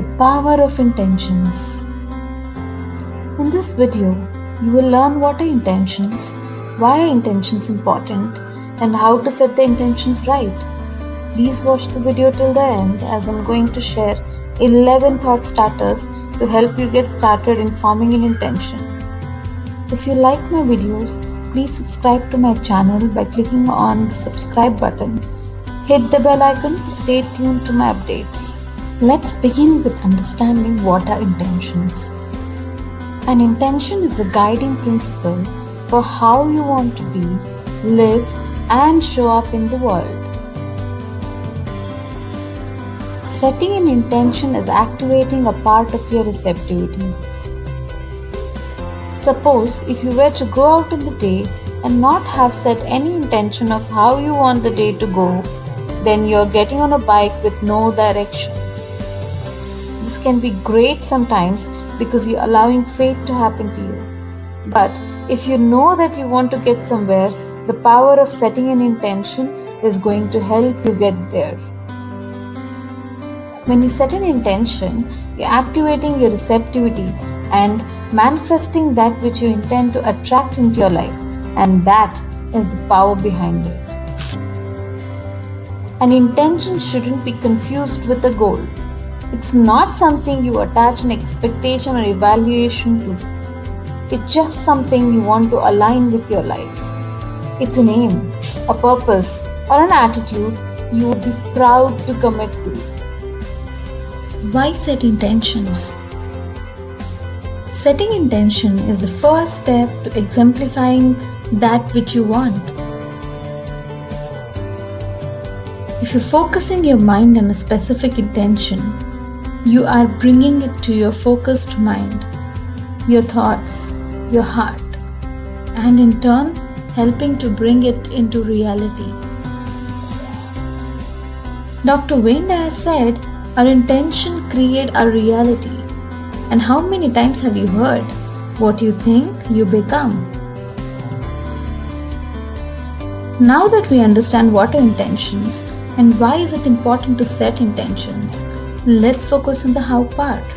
The power of intentions. In this video, you will learn what are intentions, why are intentions important, and how to set the intentions right. Please watch the video till the end as I'm going to share 11 thought starters to help you get started in forming an intention. If you like my videos, please subscribe to my channel by clicking on the subscribe button. Hit the bell icon to stay tuned to my updates. Let's begin with understanding what are intentions. An intention is a guiding principle for how you want to be, live, and show up in the world. Setting an intention is activating a part of your receptivity. Suppose if you were to go out in the day and not have set any intention of how you want the day to go, then you are getting on a bike with no direction. This can be great sometimes because you're allowing fate to happen to you. But if you know that you want to get somewhere, the power of setting an intention is going to help you get there. When you set an intention, you're activating your receptivity and manifesting that which you intend to attract into your life, and that is the power behind it. An intention shouldn't be confused with a goal. It's not something you attach an expectation or evaluation to. It's just something you want to align with your life. It's an aim, a purpose, or an attitude you would be proud to commit to. Why set intentions? Setting intention is the first step to exemplifying that which you want. If you're focusing your mind on a specific intention, you are bringing it to your focused mind, your thoughts, your heart, and in turn helping to bring it into reality. Dr. Wayne Dyer said, "Our intention create our reality." And how many times have you heard, "What you think, you become"? Now that we understand what are intentions and why is it important to set intentions, let's focus on the how part.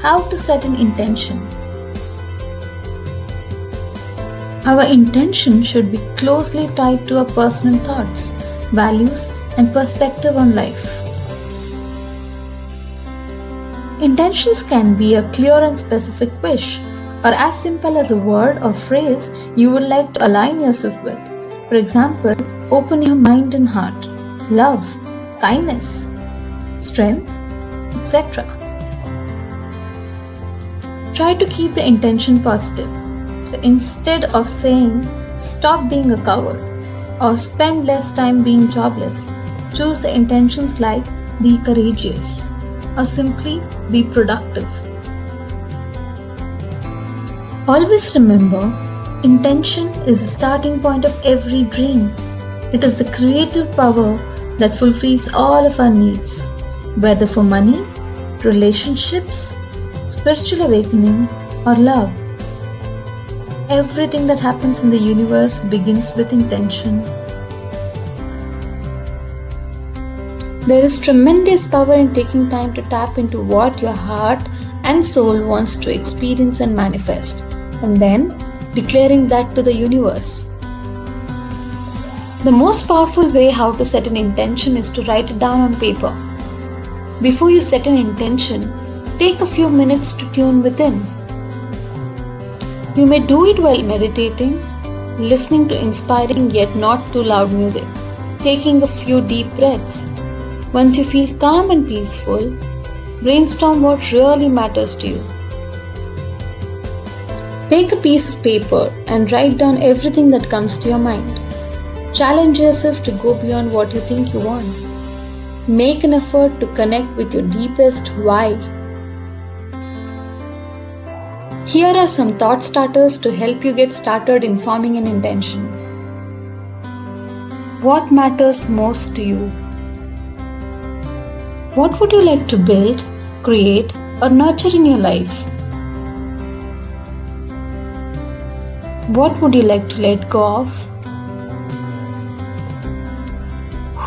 How to set an intention. Our intention should be closely tied to our personal thoughts, values, and perspective on life. Intentions can be a clear and specific wish, or as simple as a word or phrase you would like to align yourself with. For example, open your mind and heart, love, kindness, strength, etc. Try to keep the intention positive. So instead of saying, "Stop being a coward," or "Spend less time being jobless," choose the intentions like, "Be courageous," or simply, "Be productive." Always remember, intention is the starting point of every dream. It is the creative power that fulfills all of our needs, whether for money, relationships, spiritual awakening, or love. Everything that happens in the universe begins with intention. There is tremendous power in taking time to tap into what your heart and soul wants to experience and manifest, and then declaring that to the universe. The most powerful way how to set an intention is to write it down on paper. Before you set an intention, take a few minutes to tune within. You may do it while meditating, listening to inspiring yet not too loud music, taking a few deep breaths. Once you feel calm and peaceful, brainstorm what really matters to you. Take a piece of paper and write down everything that comes to your mind. Challenge yourself to go beyond what you think you want. Make an effort to connect with your deepest why. Here are some thought starters to help you get started in forming an intention. What matters most to you? What would you like to build, create, or nurture in your life? What would you like to let go of?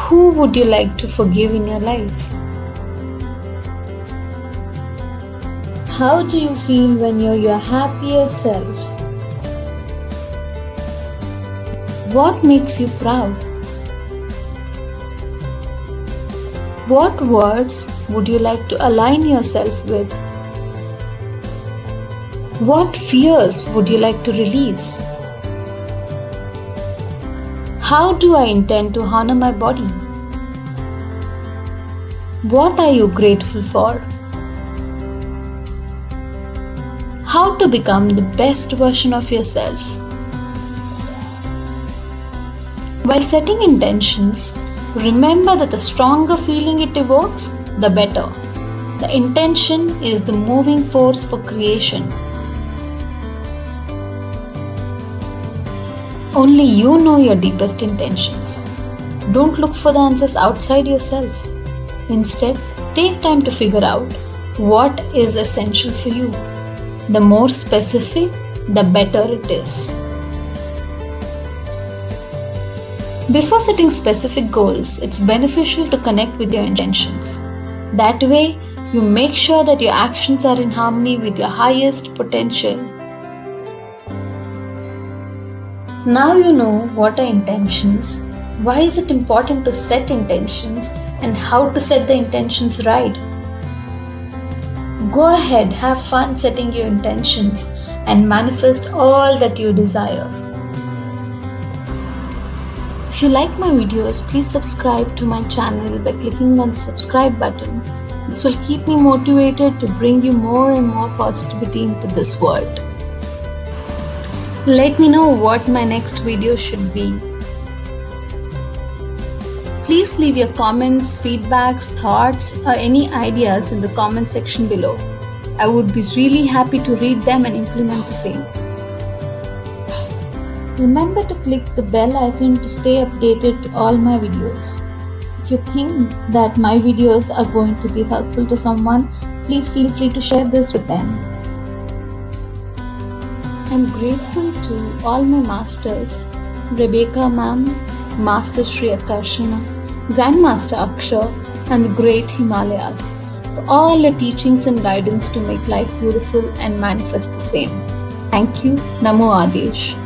Who would you like to forgive in your life? How do you feel when you're your happier self? What makes you proud? What words would you like to align yourself with? What fears would you like to release? How do I intend to honor my body? What are you grateful for? How to become the best version of yourself? While setting intentions, remember that the stronger feeling it evokes, the better. The intention is the moving force for creation. Only you know your deepest intentions. Don't look for the answers outside yourself. Instead, take time to figure out what is essential for you. The more specific, the better it is. Before setting specific goals, it's beneficial to connect with your intentions. That way, you make sure that your actions are in harmony with your highest potential. Now you know what are intentions, why is it important to set intentions, and how to set the intentions right. Go ahead, have fun setting your intentions and manifest all that you desire. If you like my videos, please subscribe to my channel by clicking on the subscribe button. This will keep me motivated to bring you more and more positivity into this world. Let me know what my next video should be. Please leave your comments, feedbacks, thoughts, or any ideas in the comment section below. I would be really happy to read them and implement the same. Remember to click the bell icon to stay updated to all my videos. If you think that my videos are going to be helpful to someone, please feel free to share this with them. I'm grateful to all my masters, Rebecca Ma'am, Master Shri Akarshana, Grandmaster Akshar, and the great Himalayas for all your teachings and guidance to make life beautiful and manifest the same. Thank you. Namo Adesh.